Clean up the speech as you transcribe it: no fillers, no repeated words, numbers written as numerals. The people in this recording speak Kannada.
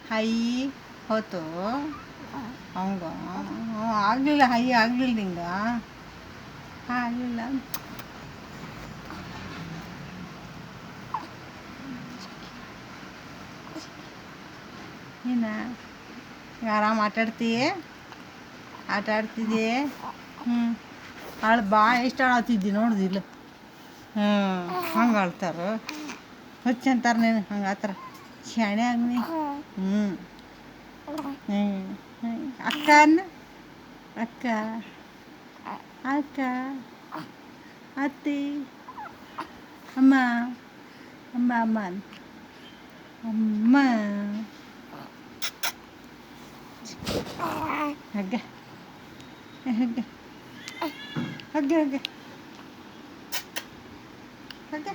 ಹೈ ಹೋತು ಹಂಗ ಆಗಲಿಲ್ಲ, ಹೈ ಆಗಲಿಲ್ಲ ನಿಂಗೆ ಆಗಲಿಲ್ಲ. ನೀನು ಆರಾಮ್ ಆಟಾಡ್ತೀಯ, ಆಟಾಡ್ತಿದ್ದೀಯ. ಎಷ್ಟು ಆಡ್ತಿದ್ದಿ ನೋಡ್ದಿಲ್ಲ. ಹಂಗೆ ಆಳ್ತಾರೆ, ಹುಚ್ಚ ಅಂತಾರೆ ನೀನು ಹಂಗೆ ಆತರ. ಶಾಣೆ ಆಗ್ನಿ. ಅಕ್ಕ ಅನ್ನ, ಅಕ್ಕ ಅಕ್ಕ ಅತ್ತಿ ಅಮ್ಮ ಅಮ್ಮ ಅಮ್ಮ ಅಮ್ಮ ಹಗ್ಗ ಹಗ್ಗ ಹಗ್ಗ ಹಗ್ಗ ಹಗ್ಗ